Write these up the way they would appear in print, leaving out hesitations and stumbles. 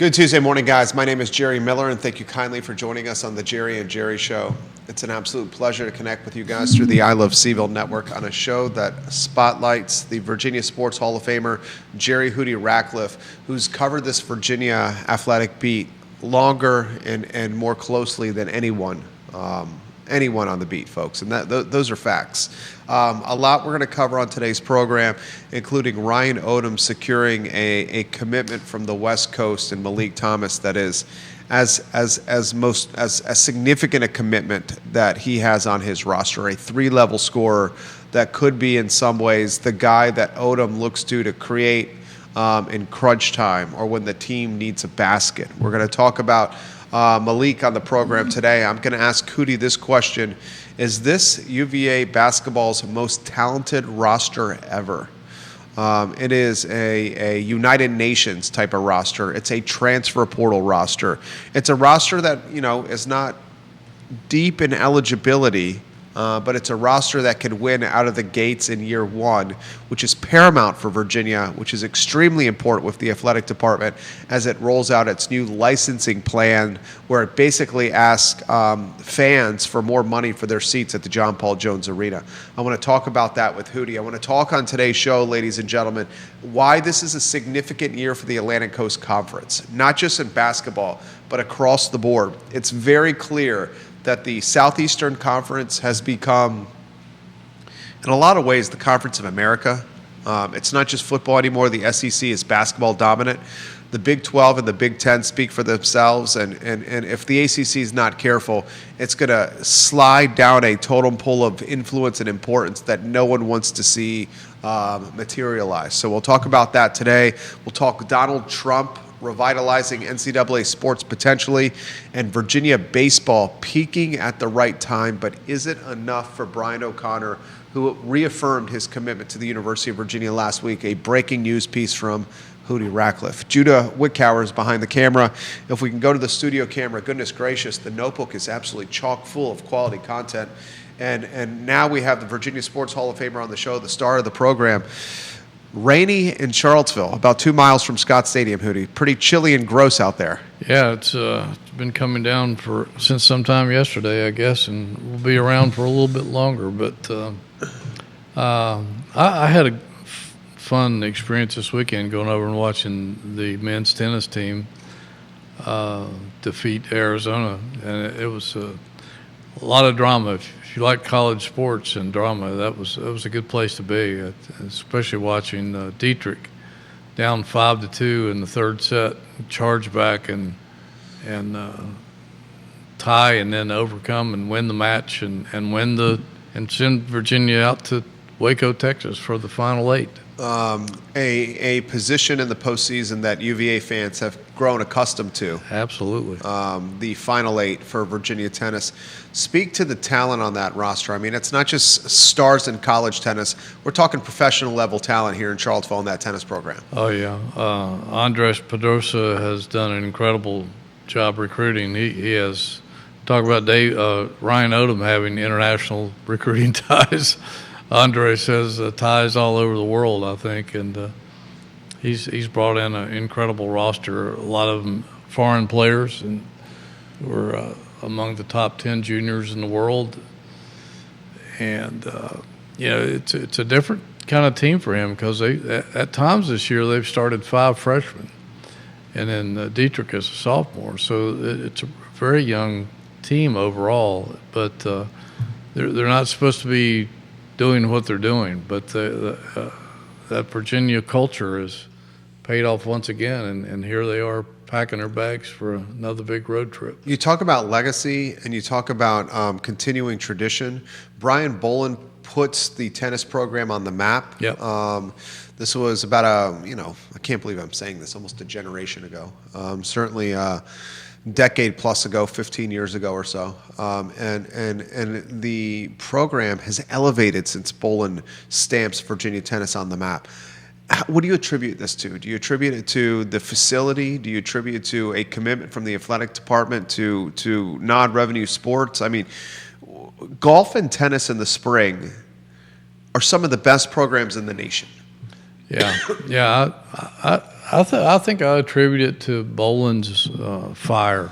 Good Tuesday morning, guys. My name is Jerry Miller, and thank you kindly for joining us on the Jerry and Jerry Show. It's an absolute pleasure to connect with you guys through the I Love CVille Network on a show that spotlights the Virginia Sports Hall of Famer, Jerry Hootie Ratcliffe, who's covered this Virginia athletic beat longer and more closely than anyone on the beat, folks, and those are facts. A lot we're going to cover on today's program, including Ryan Odom securing a commitment from the West Coast and Malik Thomas that is as significant a commitment that he has on his roster, a three-level scorer that could be in some ways the guy that Odom looks to create in crunch time or when the team needs a basket. We're going to talk about Malik on the program today. I'm going to ask Hootie this question. Is this UVA basketball's most talented roster ever? It is a United Nations type of roster. It's a transfer portal roster. It's a roster that, is not deep in eligibility, but it's a roster that can win out of the gates in year one, which is paramount for Virginia, which is extremely important with the athletic department as it rolls out its new licensing plan where it basically asks fans for more money for their seats at the John Paul Jones Arena. I want to talk about that with Hootie. I want to talk on today's show, ladies and gentlemen, why this is a significant year for the Atlantic Coast Conference, not just in basketball, but across the board. It's very clear that the Southeastern Conference has become, in a lot of ways, the Conference of America. It's not just football anymore. The SEC is basketball dominant. The Big 12 and the Big 10 speak for themselves, and if the ACC is not careful, it's going to slide down a totem pole of influence and importance that no one wants to see materialize. So we'll talk about that today. We'll talk Donald Trump revitalizing NCAA sports potentially, and Virginia baseball peaking at the right time. But is it enough for Brian O'Connor, who reaffirmed his commitment to the University of Virginia last week? A breaking news piece from Hootie Ratcliffe. Judah Wickower is behind the camera. If we can go to the studio camera, goodness gracious, the notebook is absolutely chock full of quality content. And now we have the Virginia Sports Hall of Famer on the show, the star of the program. Rainy in Charlottesville, about 2 miles from Scott Stadium, Hootie. Pretty chilly and gross out there. Yeah, it's been coming down since sometime yesterday, I guess, and we'll be around for a little bit longer. But I had a fun experience this weekend going over and watching the men's tennis team defeat Arizona, and it was a lot of drama. If you like college sports and drama, that was a good place to be, especially watching Dietrich down 5-2 in the third set, charge back and tie, and then overcome and win the match and send Virginia out to Waco, Texas for the Final Eight. A position in the postseason that UVA fans have grown accustomed to. Absolutely. The Final Eight for Virginia tennis. Speak to the talent on that roster. I mean, it's not just stars in college tennis. We're talking professional level talent here in Charlottesville in that tennis program. Oh, yeah. Andres Pedrosa has done an incredible job recruiting. He has, talk about Ryan Odom having international recruiting ties. Andres has ties all over the world, I think, and he's brought in an incredible roster. A lot of them foreign players, and were among the top 10 juniors in the world. And it's a different kind of team for him because at times this year they've started 5 freshmen, and then Dietrich is a sophomore, so it's a very young team overall. But they're not supposed to be doing what they're doing, but that Virginia culture is paid off once again, and here they are packing their bags for another big road trip. You talk about legacy and you talk about continuing tradition. Brian Bolin puts the tennis program on the map. Yep. This was about I can't believe I'm saying this, almost a generation ago. Certainly decade plus ago, 15 years ago or so. And the program has elevated since Bolin stamps Virginia tennis on the map. What do you attribute this to? Do you attribute it to the facility? Do you attribute it to a commitment from the athletic department to non-revenue sports? I mean, golf and tennis in the spring are some of the best programs in the nation. Yeah. I think I attribute it to Boland's fire,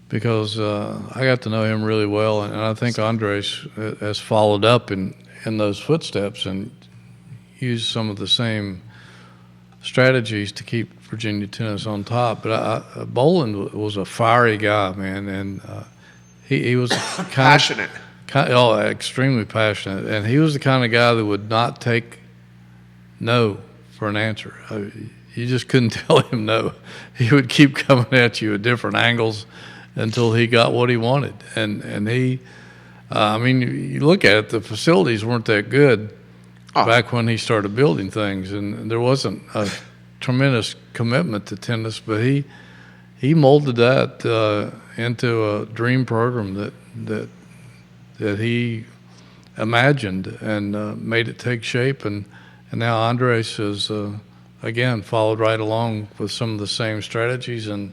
because I got to know him really well, and I think Andres has followed up in those footsteps and used some of the same strategies to keep Virginia tennis on top. But Boland was a fiery guy, man, and he was Passionate. Extremely passionate, and he was the kind of guy that would not take no for an answer. You just couldn't tell him no. He would keep coming at you at different angles until he got what he wanted. And he, I mean, you look at it, the facilities weren't that good back when he started building things, and there wasn't a tremendous commitment to tennis, but he molded that into a dream program that he imagined and made it take shape. And now Andres has, again, followed right along with some of the same strategies, and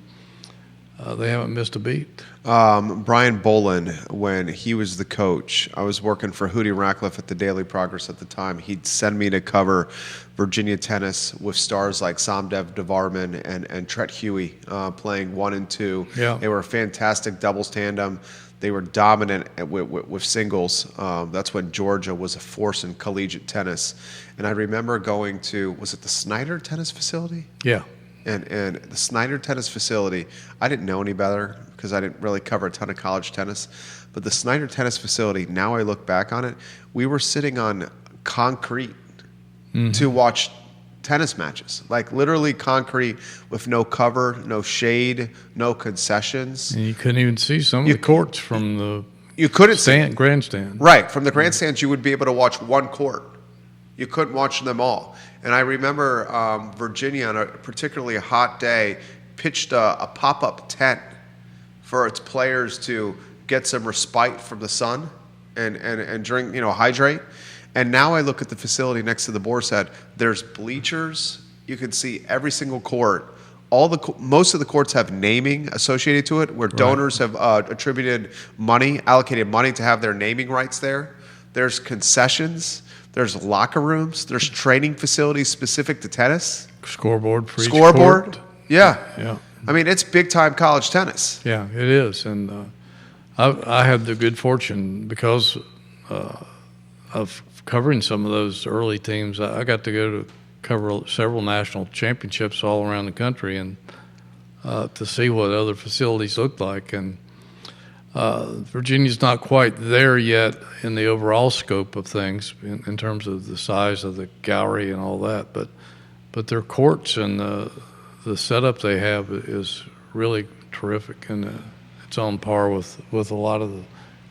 they haven't missed a beat. Brian Boland, when he was the coach, I was working for Hootie Ratcliffe at the Daily Progress at the time. He'd send me to cover Virginia tennis with stars like Somdev Devarman and Tret Huey playing 1 and 2. Yeah. They were a fantastic doubles tandem. They were dominant with singles. That's when Georgia was a force in collegiate tennis. And I remember going to, was it the Snyder Tennis Facility? Yeah. And the Snyder Tennis Facility, I didn't know any better because I didn't really cover a ton of college tennis. But the Snyder Tennis Facility, now I look back on it, we were sitting on concrete to watch tennis matches. Like literally concrete with no cover, no shade, no concessions. And you couldn't even see some of the courts from the grandstand. Right. From the grandstands, you would be able to watch one court. You couldn't watch them all. And I remember Virginia, on a particularly hot day, pitched a pop-up tent for its players to get some respite from the sun and drink, hydrate. And now I look at the facility next to the Boar's Head. There's bleachers. You can see every single court. Most of the courts have naming associated to it, where donors have allocated money to have their naming rights there. There's concessions. There's locker rooms. There's training facilities specific to tennis. Scoreboard for each court. Yeah. I mean, it's big-time college tennis. Yeah, it is. And I had the good fortune, because of covering some of those early teams, I got to go to cover several national championships all around the country, and to see what other facilities looked like. And Virginia's not quite there yet in the overall scope of things in terms of the size of the gallery and all that, but their courts and the setup they have is really terrific, and it's on par with a lot of the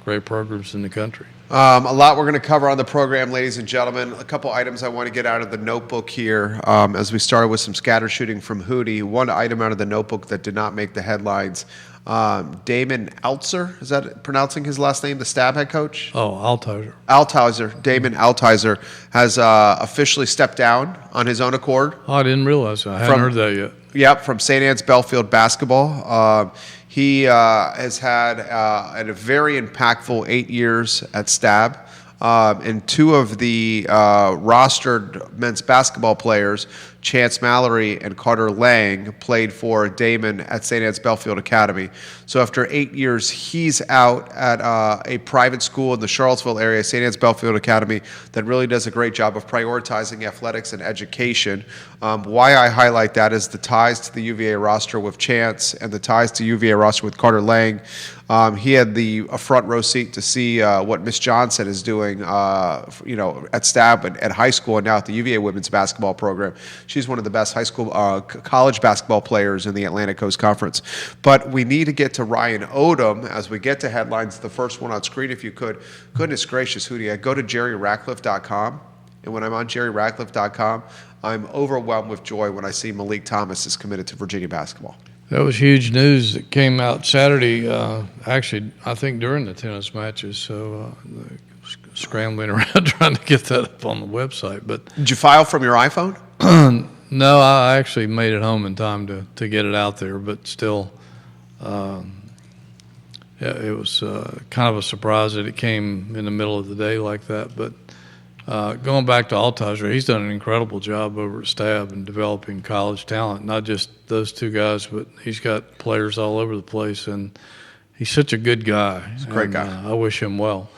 great programs in the country. A lot we're going to cover on the program, ladies and gentlemen. A couple items I want to get out of the notebook here as we started with some scatter shooting from Hootie. One item out of the notebook that did not make the headlines. Damon Altiser, is that pronouncing his last name, the Stab head coach? Oh, Altiser. Damon Altiser has officially stepped down on his own accord. Oh, I didn't realize that. I hadn't heard that yet. Yep, from St. Anne's Belfield basketball. He has had a very impactful 8 years at Stab. And 2 of the rostered men's basketball players, Chance Mallory and Carter Lang, played for Damon at St. Anne's Belfield Academy. So after 8 years, he's out at a private school in the Charlottesville area, St. Anne's Belfield Academy, that really does a great job of prioritizing athletics and education. Why I highlight that is the ties to the UVA roster with Chance and the ties to UVA roster with Carter Lang. He had a front row seat to see what Miss Johnson is doing, at Stab at high school and now at the UVA women's basketball program. She's one of the best high school, college basketball players in the Atlantic Coast Conference. But we need to get to Ryan Odom as we get to headlines. The first one on screen, if you could. Goodness gracious, Hootie, I go to jerryratcliffe.com, and when I'm on jerryratcliffe.com, I'm overwhelmed with joy when I see Malik Thomas is committed to Virginia basketball. That was huge news that came out Saturday, actually, I think during the tennis matches, so scrambling around trying to get that up on the website. But did you file from your iPhone? No, I actually made it home in time to get it out there, but still, it was kind of a surprise that it came in the middle of the day like that. But Going back to Altiser, he's done an incredible job over at Stab in developing college talent. Not just those two guys, but he's got players all over the place, and he's such a good guy. He's a great guy. I wish him well.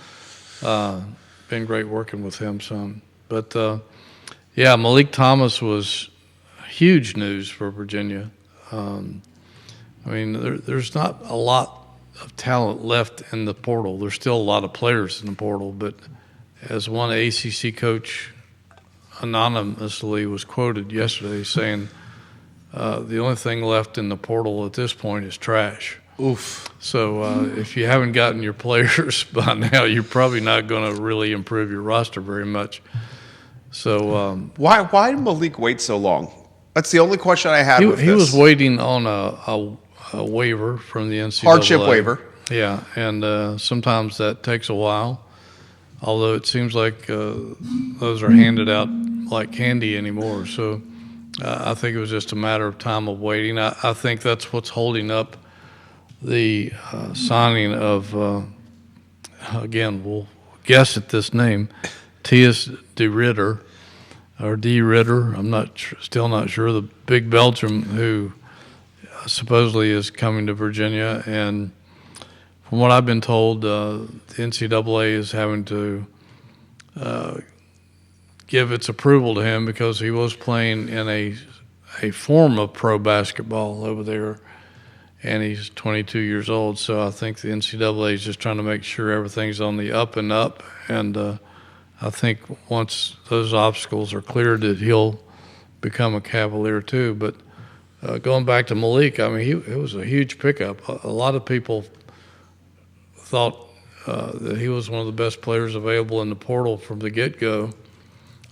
Been great working with him some. But, Malik Thomas was huge news for Virginia. There's not a lot of talent left in the portal. There's still a lot of players in the portal, but as one ACC coach anonymously was quoted yesterday saying, the only thing left in the portal at this point is trash. Oof. So if you haven't gotten your players by now, you're probably not going to really improve your roster very much. So why did Malik wait so long? That's the only question I had with this. He was waiting on a waiver from the NCAA. Hardship waiver. Yeah, and sometimes that takes a while, although it seems like those are handed out like candy anymore. So I think it was just a matter of time of waiting. I think that's what's holding up the signing of, again, we'll guess at this name, T.S. De Ritter, or D. Ritter. I'm still not sure. The big Belgium who supposedly is coming to Virginia. And from what I've been told, the NCAA is having to give its approval to him because he was playing in a form of pro basketball over there. And he's 22 years old, so I think the NCAA is just trying to make sure everything's on the up and up. And I think once those obstacles are cleared, that he'll become a Cavalier too. But going back to Malik, it was a huge pickup. A lot of people thought that he was one of the best players available in the portal from the get-go.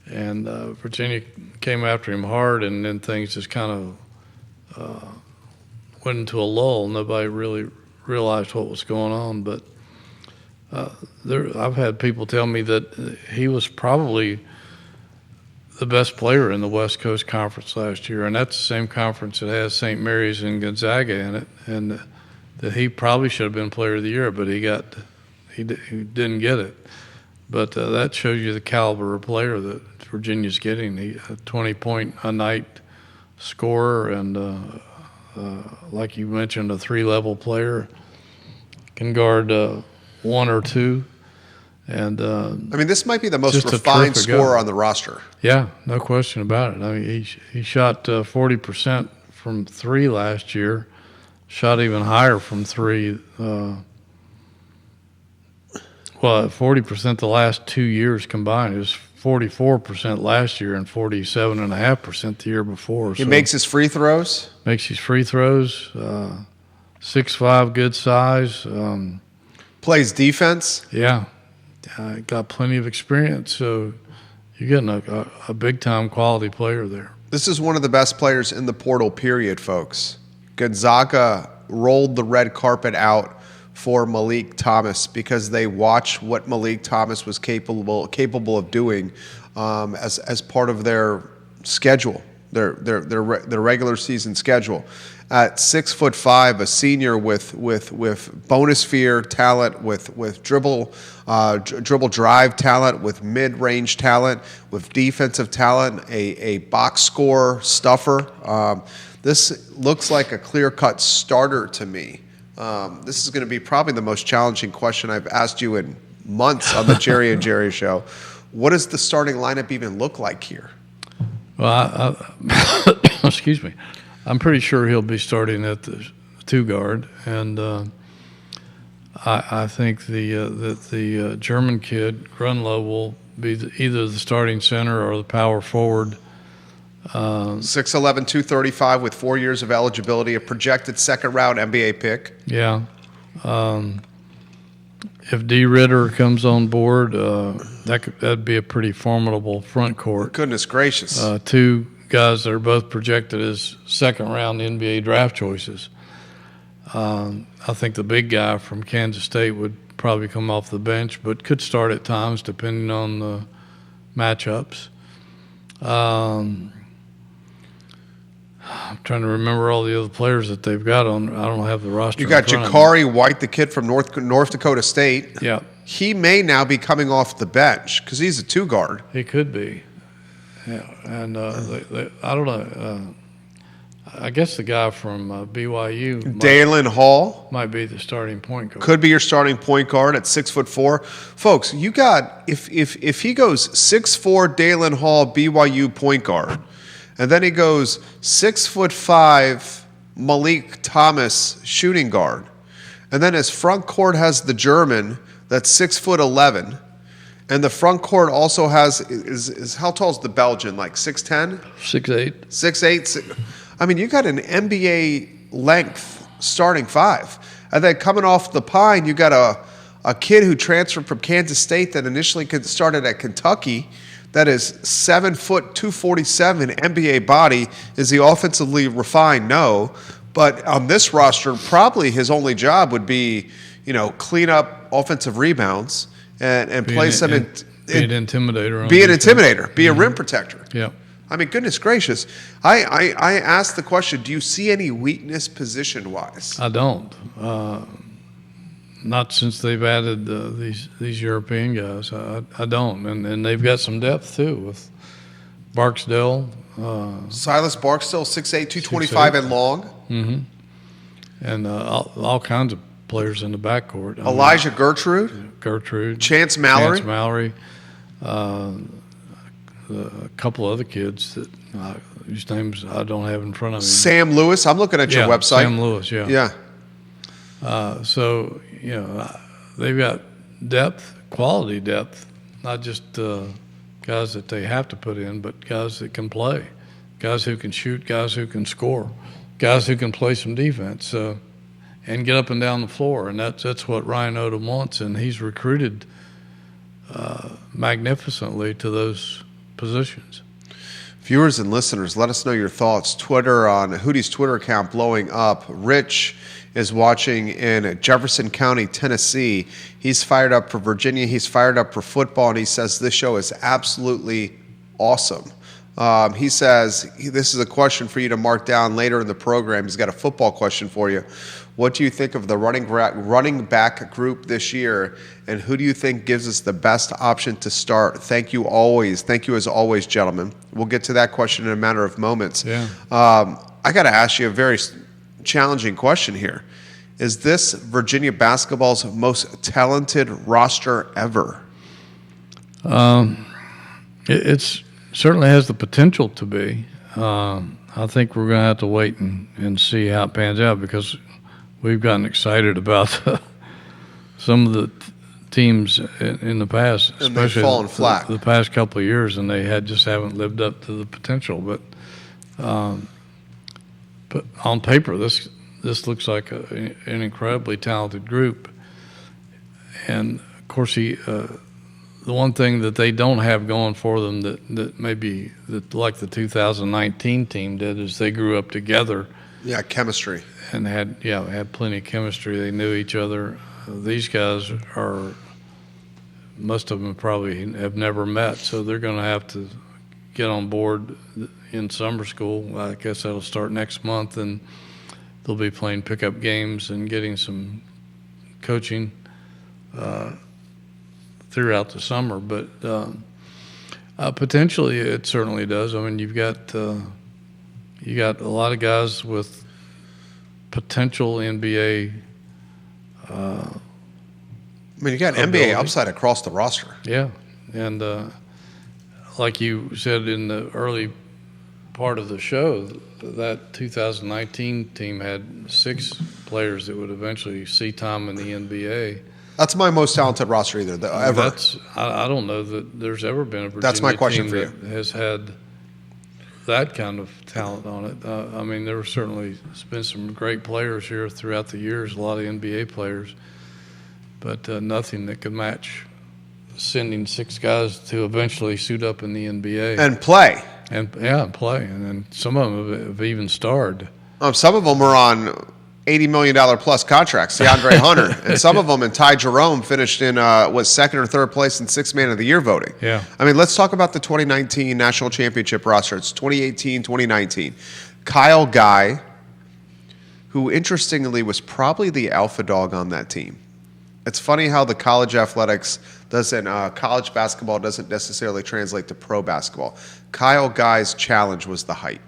And Virginia came after him hard, and then things just kind of went into a lull. Nobody really realized what was going on. But I've had people tell me that he was probably the best player in the West Coast Conference last year, and that's the same conference that has St. Mary's and Gonzaga in it, and that he probably should have been Player of the Year, but he didn't get it. But that shows you the caliber of player that Virginia's getting. He a 20-point-a-night scorer, and like you mentioned, a 3-level player, can guard 1 or 2. And this might be the most refined scorer on the roster. Yeah, no question about it. He shot 40% from 3 last year, shot even higher from 3. 40% the last 2 years combined. It was 44% last year and 47.5% the year before. He makes his free throws? Makes his free throws. 6'5", good size. Plays defense? Yeah. Got plenty of experience. So you're getting a big-time quality player there. This is one of the best players in the portal, period, folks. Gonzaga rolled the red carpet out for Malik Thomas because they watched what Malik Thomas was capable of doing as part of their schedule, their regular season schedule. At 6'5", a senior with bonus fear talent, with dribble drive talent, with mid-range talent, with defensive talent, a box score stuffer. This looks like a clear-cut starter to me. This is going to be probably the most challenging question I've asked you in months on the Jerry and Jerry show. What does the starting lineup even look like here? Well, excuse me. I'm pretty sure he'll be starting at the 2 guard, and I think that the German kid Grunlow will be either the starting center or the power forward. 6'11", 235 with 4 years of eligibility, a projected second-round NBA pick. Yeah. If D. Ritter comes on board, that'd be a pretty formidable front court. Goodness gracious. 2 guys that are both projected as second-round NBA draft choices. I think the big guy from Kansas State would probably come off the bench, but could start at times depending on the matchups. I'm trying to remember all the other players that they've got on. I don't have the roster. You got Jakari White, the kid from North Dakota State. Yeah, he may now be coming off the bench because he's a 2 guard. He could be. Yeah, and I don't know. I guess the guy from BYU, Dalen Hall, might be the starting point guard. could be your starting point guard at 6'4". Folks, you got if he goes 6'4", Dalen Hall, BYU point guard, and then he goes 6'5", Malik Thomas shooting guard, and then his front court has the German that's 6'11", and the front court also has is how tall is the Belgian? Like 6'10", 6'8". 6'8". I mean, you got an NBA length starting 5. And then coming off the pine, you got a kid who transferred from Kansas State that initially started at Kentucky that is 7 foot, 247, NBA body. Is he offensively refined? No. But on this roster, probably his only job would be, clean up offensive rebounds and place them in. Be an intimidator. Be an intimidator. Be a rim protector. Yeah. I mean, goodness gracious. I asked the question, do you see any weakness position-wise? I don't. Not since they've added these European guys. I don't. And they've got some depth, too, with Barksdale. Silas Barksdale, 6'8", 225 6'8". and long. Mm-hmm. And all kinds of players in the backcourt. Elijah Gertrude. Chance Mallory. A couple other kids that whose names I don't have in front of me. Sam Lewis. I'm looking at your website. Sam Lewis, yeah. Yeah. So, they've got depth, quality depth, not just guys that they have to put in, but guys that can play, guys who can shoot, guys who can score, guys who can play some defense and get up and down the floor. And that's what Ryan Odom wants, and he's recruited magnificently to those positions. Viewers and listeners, let us know your thoughts. Twitter on Hootie's Twitter account blowing up. Rich is watching in Jefferson County, Tennessee. He's fired up for Virginia. He's fired up for football, and he says this show is absolutely awesome. He says, this is a question for you to mark down later in the program. He's got a football question for you. What do you think of the running back group this year, and who do you think gives us the best option to start? Thank you always. Thank you as always, gentlemen. We'll get to that question in a matter of moments. Yeah. I got to ask you a very challenging question here. Is this Virginia basketball's most talented roster ever? It's certainly has the potential to be. I think we're going to have to wait and see how it pans out, because we've gotten excited about some of the teams in the past, and they've fallen flat the past couple of years, and they just haven't lived up to the potential. But on paper, this looks like an incredibly talented group. And of course, the one thing that they don't have going for them that maybe like the 2019 team did is they grew up together. Yeah, chemistry. And had plenty of chemistry. They knew each other. These guys most of them probably have never met, so they're going to have to get on board in summer school. I guess that'll start next month, and they'll be playing pickup games and getting some coaching throughout the summer. But potentially, it certainly does. I mean, you got a lot of guys with potential NBA. I mean, you got ability. NBA upside across the roster. Yeah, and like you said in the early part of the show, that 2019 team had 6 players that would eventually see time in the NBA. That's my most talented roster ever. I don't know that there's ever been a Virginia That's my question team for you. that has had that kind of talent on it. I mean, there certainly has been some great players here throughout the years, a lot of NBA players, but nothing that could match sending 6 guys to eventually suit up in the NBA. And play. And play. And then some of them have even starred. Some of them are on $80 million plus contracts, DeAndre Hunter. And some of them, and Ty Jerome, finished in, second or third place in 6th Man of the Year voting. Yeah. I mean, let's talk about the 2019 National Championship roster. It's 2018, 2019. Kyle Guy, who interestingly was probably the alpha dog on that team. It's funny how the college athletics doesn't, college basketball doesn't necessarily translate to pro basketball. Kyle Guy's challenge was the height.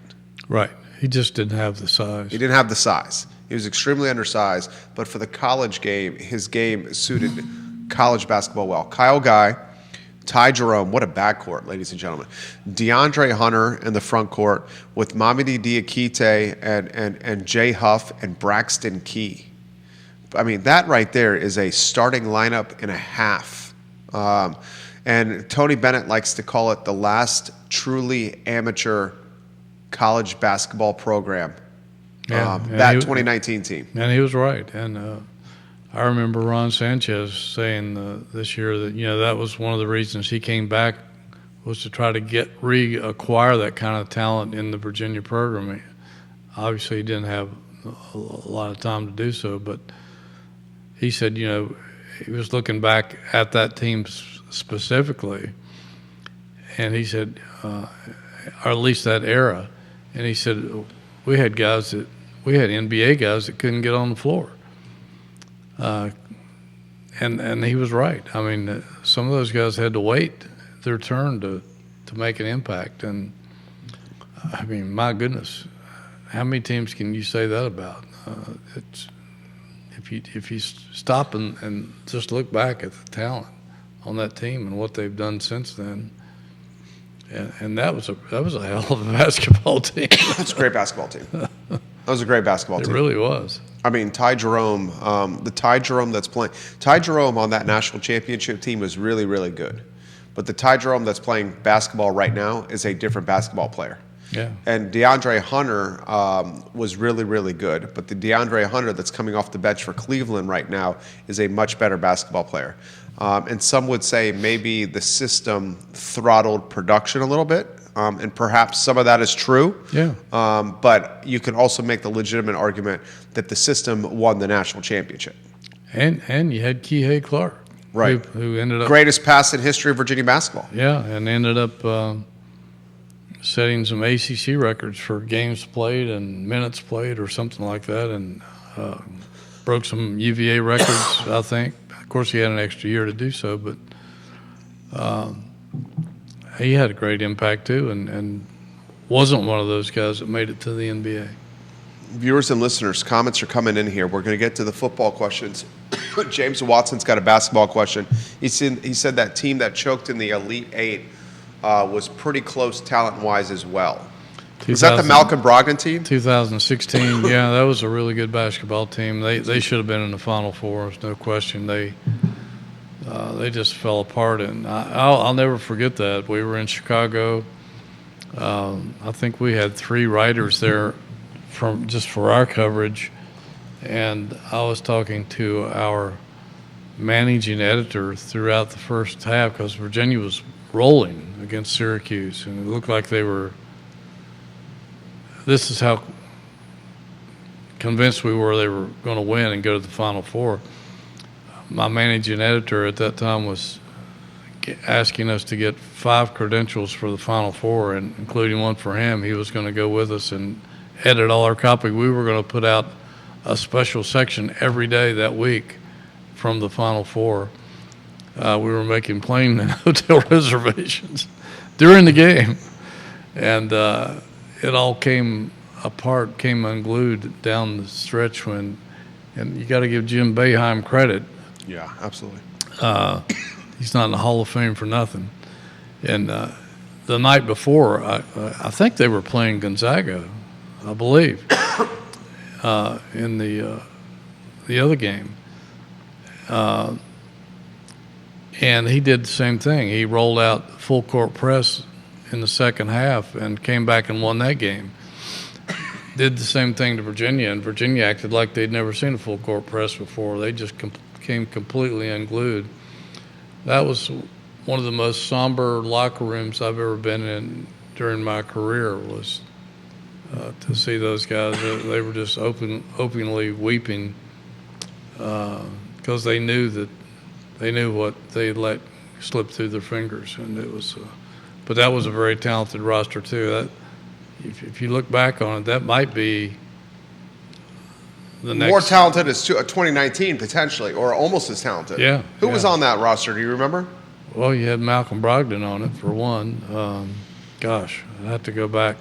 Right. He just didn't have the size. He didn't have the size. He was extremely undersized, but for the college game, his game suited college basketball well. Kyle Guy, Ty Jerome, what a backcourt, ladies and gentlemen. DeAndre Hunter in the front court with Mamadi Diakite and Jay Huff and Braxton Key. I mean, that right there is a starting lineup and a half. And Tony Bennett likes to call it the last truly amateur college basketball program. That 2019 team. And he was right. And I remember Ron Sanchez saying this year that, that was one of the reasons he came back was to try to reacquire that kind of talent in the Virginia program. Obviously, he didn't have a lot of time to do so, but he said, he was looking back at that team specifically, and he said, or at least that era, and he said, we had NBA guys that couldn't get on the floor. And he was right. I mean, some of those guys had to wait their turn to make an impact. And, I mean, my goodness, how many teams can you say that about? If you stop and just look back at the talent on that team and what they've done since then, and that was a hell of a basketball team. That's a great basketball team. That was a great basketball team. It really was. I mean, Ty Jerome, the Ty Jerome that's playing, Ty Jerome on that national championship team was really, really good. But the Ty Jerome that's playing basketball right now is a different basketball player. Yeah. And DeAndre Hunter was really, really good. But the DeAndre Hunter that's coming off the bench for Cleveland right now is a much better basketball player. And some would say maybe the system throttled production a little bit. And perhaps some of that is true. Yeah. But you can also make the legitimate argument that the system won the national championship. And you had Kihei Clark. Right. Who ended up... Greatest pass in history of Virginia basketball. Yeah, and ended up setting some ACC records for games played and minutes played or something like that, and broke some UVA records, I think. Of course, he had an extra year to do so, but he had a great impact too, and wasn't one of those guys that made it to the NBA. Viewers and listeners, comments are coming in here. We're going to get to the football questions. James Watson's got a basketball question. He said that team that choked in the Elite Eight was pretty close talent-wise as well. Was that the Malcolm Brogdon team? 2016, yeah, that was a really good basketball team. They should have been in the Final Four, there's no question. They just fell apart, and I'll never forget that. We were in Chicago. I think we had 3 writers there for our coverage, and I was talking to our managing editor throughout the first half because Virginia was rolling against Syracuse, and it looked like they were. This is how convinced we were they were going to win and go to the Final Four. My managing editor at that time was asking us to get 5 credentials for the Final Four, and including one for him. He was going to go with us and edit all our copy. We were going to put out a special section every day that week from the Final Four. We were making plane and hotel reservations during the game, and it all came apart, came unglued down the stretch and you got to give Jim Boeheim credit. Yeah, absolutely. He's not in the Hall of Fame for nothing. And the night before, I think they were playing Gonzaga, I believe, in the other game. And he did the same thing. He rolled out full court press in the second half and came back and won that game. Did the same thing to Virginia, and Virginia acted like they'd never seen a full court press before. They just came completely unglued. That was one of the most somber locker rooms I've ever been in during my career, was to see those guys. They were just openly weeping because they knew what they let slip through their fingers, and it was. But that was a very talented roster too. That, if you look back on it, that might be the more next. talented as 2019 potentially, or almost as talented. Yeah, Who was yeah. on that roster? Do you remember? Well, you had Malcolm Brogdon on it for one. Gosh, I'd have to go back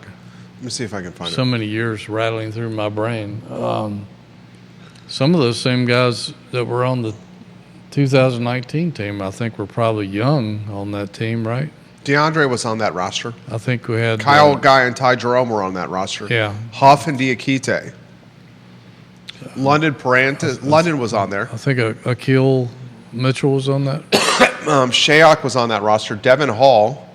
Let me see if I can find so it. many years rattling through my brain. Some of those same guys that were on the 2019 team, I think, were probably young on that team, right? DeAndre was on that roster. I think we had Kyle Guy and Ty Jerome were on that roster. Yeah. Huff and Diakite. London was on there. I think Akil Mitchell was on that. Shayok was on that roster. Devin Hall,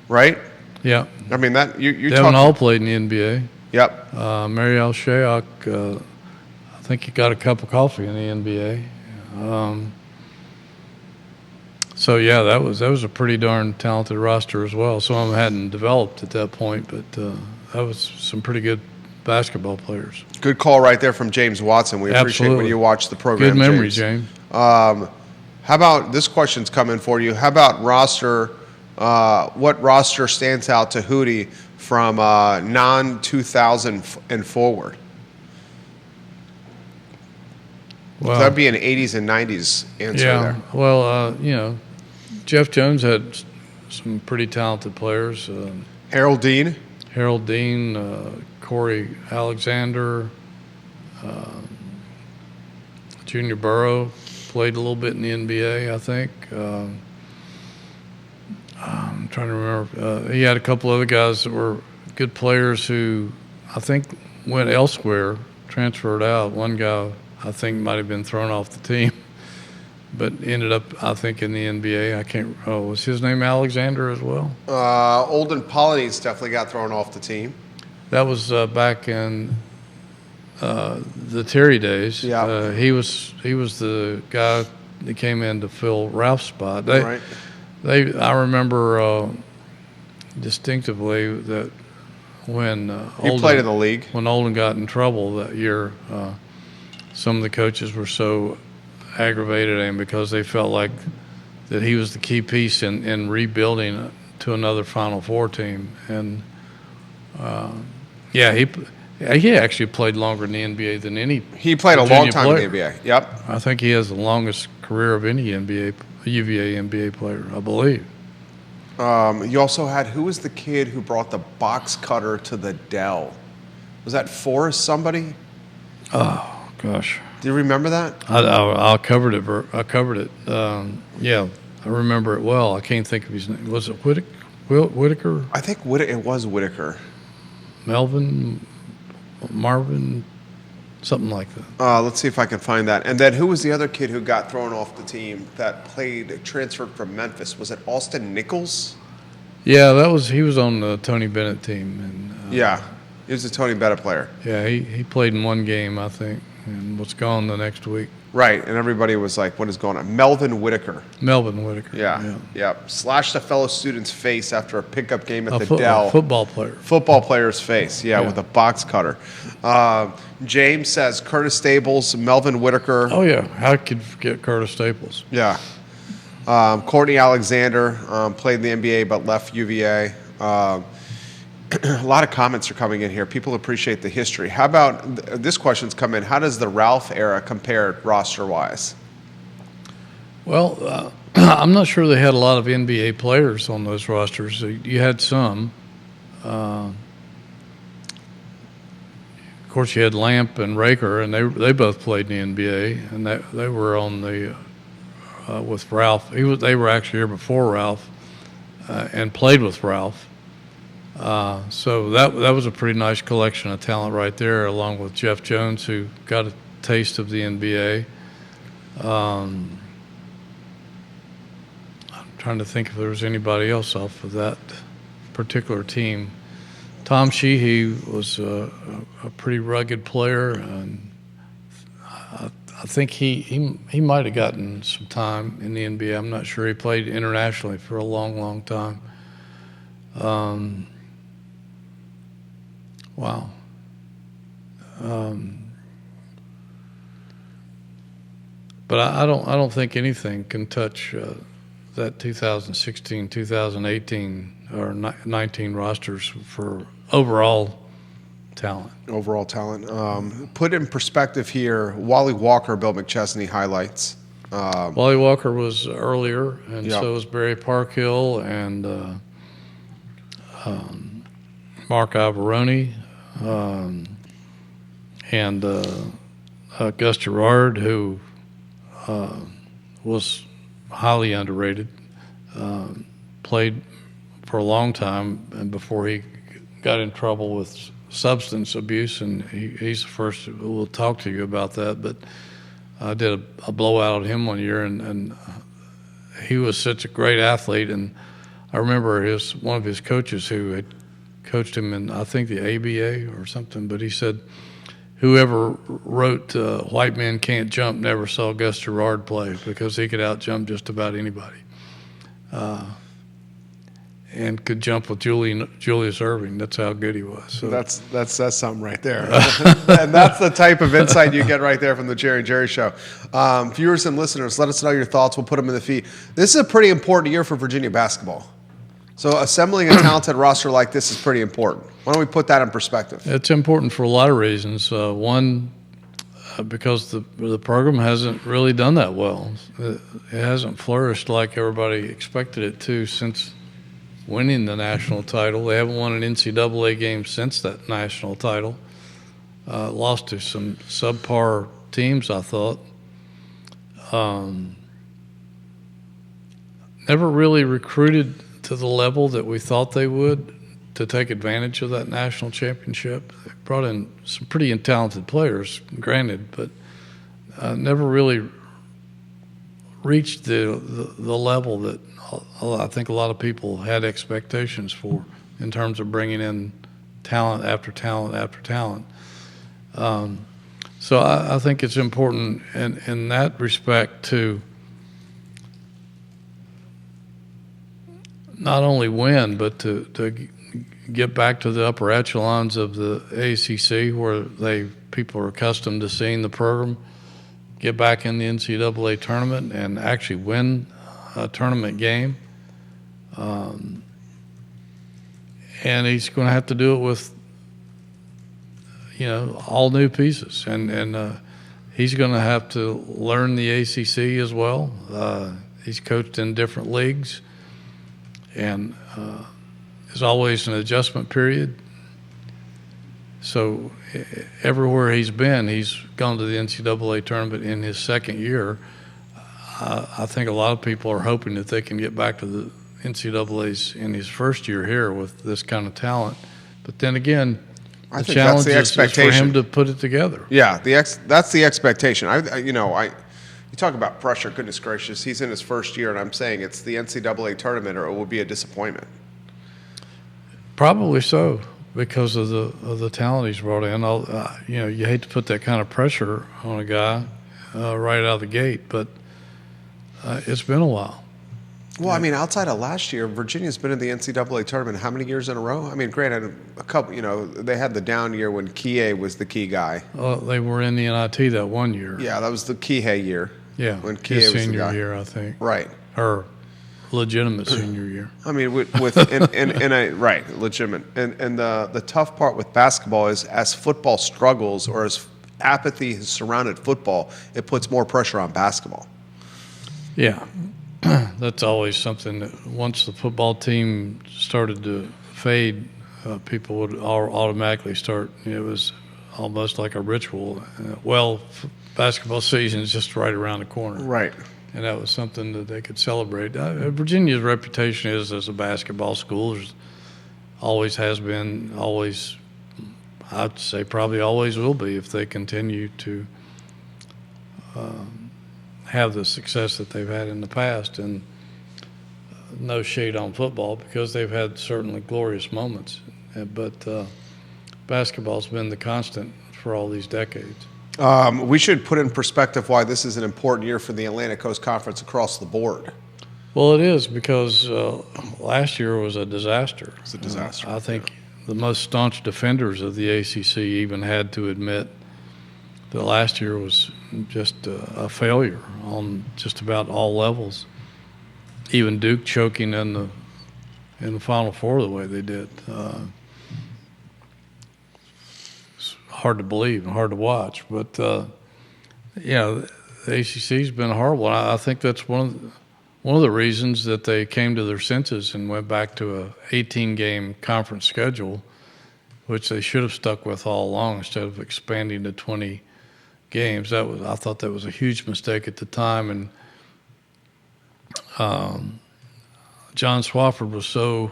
right? Yeah. I mean, that you Devin Hall played in the NBA. Yep. Mariel Shayok, I think he got a cup of coffee in the NBA. So yeah, that was a pretty darn talented roster as well. Some of them hadn't developed at that point, but that was some pretty good basketball players. Good call right there from James Watson. We appreciate Absolutely. when you watch the program. Good memory, James. How about this question's coming for you? How about roster? What roster stands out to Hootie from non-2000 and forward? Well, That'd be an 80s and 90s answer there. Well, Jeff Jones had some pretty talented players. Harold Dean. Harold Dean, Corey Alexander, Junior Burrow played a little bit in the NBA, I think. I'm trying to remember. He had a couple other guys that were good players who I think went elsewhere, transferred out. One guy I think might have been thrown off the team, but ended up, I think, in the NBA. I can't. Oh, was his name Alexander as well? Olden Polynice definitely got thrown off the team. That was back in the Terry days. Yeah. He was the guy that came in to fill Ralph's spot. Right. I remember distinctively that when He played in the league. When Olden got in trouble that year, some of the coaches were so aggravated at him because they felt like that he was the key piece in rebuilding to another Final Four team. And he actually played longer in the NBA than any. He played a long Virginia time player. in the NBA. Yep. I think he has the longest career of any UVA NBA player, I believe. You also had, who was the kid who brought the box cutter to the Dell? Was that Forrest somebody? Oh gosh, Do you remember that? I covered it. I covered it. Yeah, I remember it well. I can't think of his name. Was it Whitaker? I think it was Whitaker. Melvin, Marvin, something like that. Let's see if I can find that. And then who was the other kid who got thrown off the team that transferred from Memphis? Was it Austin Nichols? Yeah, he was on the Tony Bennett team. And, Yeah, he was a Tony Bennett player. Yeah, he played in one game, I think, and was gone the next week. Right, and everybody was like, what is going on? Melvin Whitaker. Melvin Whitaker. Yeah. Slashed a fellow student's face after a pickup game at the A Dell. football player. Football player's face, with a box cutter. James says Curtis Staples, Melvin Whitaker. Oh, yeah. How could you forget Curtis Staples? Yeah. Courtney Alexander played in the NBA but left UVA. A lot of comments are coming in here. People appreciate the history. How about this question's come in? How does the Ralph era compare roster-wise? Well, I'm not sure they had a lot of NBA players on those rosters. You had some. Of course, you had Lamp and Raker, and they both played in the NBA, and they were on the with Ralph. They were actually here before Ralph, and played with Ralph. So that was a pretty nice collection of talent right there, along with Jeff Jones, who got a taste of the NBA. I'm trying to think if there was anybody else off of that particular team. Tom Sheehy was a pretty rugged player, and I think he might have gotten some time in the NBA. I'm not sure. He played internationally for a long, long time. Wow. But I don't think anything can touch that 2016, 2018, or 19 rosters for overall talent. Overall talent. Put in perspective here, Wally Walker, Bill McChesney highlights. Wally Walker was earlier, and Yep. so was Barry Parkhill and Mark Alvaroni, and Gus Gerard, who was highly underrated, played for a long time, and before he got in trouble with substance abuse, and he's the first who will talk to you about that. But I did a blowout on him one year, and he was such a great athlete. And I remember one of his coaches who had coached him in, I think, the ABA or something, but he said, whoever wrote White Men Can't Jump never saw Gus Gerard play, because he could out-jump just about anybody. And could jump with Julius Erving. That's how good he was. So That's something right there. And that's the type of insight you get right there from the Jerry and Jerry Show. Viewers and listeners, let us know your thoughts. We'll put them in the feed. This is a pretty important year for Virginia basketball. So assembling a talented roster like this is pretty important. Why don't we put that in perspective? it's important for a lot of reasons. One, because the program hasn't really done that well. It hasn't flourished like everybody expected it to since winning the national title. They haven't won an NCAA game since that national title. Lost to some subpar teams, I thought. Never really recruited to the level that we thought they would to take advantage of that national championship. They brought in some pretty talented players, granted, but never really reached the level that I think a lot of people had expectations for in terms of bringing in talent after talent after talent. So I think it's important in that respect to not only win, but to get back to the upper echelons of the ACC, where people are accustomed to seeing the program, get back in the NCAA tournament and actually win a tournament game. And he's going to have to do it with, all new pieces. And he's going to have to learn the ACC as well. He's coached in different leagues. And there's always an adjustment period. So everywhere he's been, he's gone to the NCAA tournament in his second year. I think a lot of people are hoping that they can get back to the NCAAs in his first year here with this kind of talent. But then again, the challenge is for him to put it together. Yeah, that's the expectation. You talk about pressure. Goodness gracious, he's in his first year, and I'm saying it's the NCAA tournament, or it will be a disappointment. Probably so, because of the talent he's brought in. You hate to put that kind of pressure on a guy right out of the gate, but it's been a while. Well, I mean, outside of last year, Virginia's been in the NCAA tournament how many years in a row? I mean, granted, a couple. They had the down year when Kihei was the key guy. They were in the NIT that one year. Yeah, that was the Kihei year. Yeah, when Kihei his was senior the guy. year, I think. Right. Or legitimate senior year. I mean, right, legitimate. And the tough part with basketball is, as football struggles or as apathy has surrounded football, it puts more pressure on basketball. Yeah, that's always something that once the football team started to fade, people would automatically start. It was almost like a ritual. Basketball season is just right around the corner. Right. And that was something that they could celebrate. Virginia's reputation is as a basketball school. Always has been, always, I'd say probably always will be, if they continue to have the success that they've had in the past. And no shade on football, because they've had certainly glorious moments. But basketball's been the constant for all these decades. We should put in perspective why this is an important year for the Atlantic Coast Conference across the board. Well, it is, because last year was a disaster. It's a disaster. I think the most staunch defenders of the ACC even had to admit that last year was just a failure on just about all levels. Even Duke choking in the Final Four the way they did. hard to believe and hard to watch. But yeah, the ACC's been horrible. And I think that's one of the reasons that they came to their senses and went back to a 18-game conference schedule, which they should have stuck with all along instead of expanding to 20 games. I thought that was a huge mistake at the time. And John Swofford was so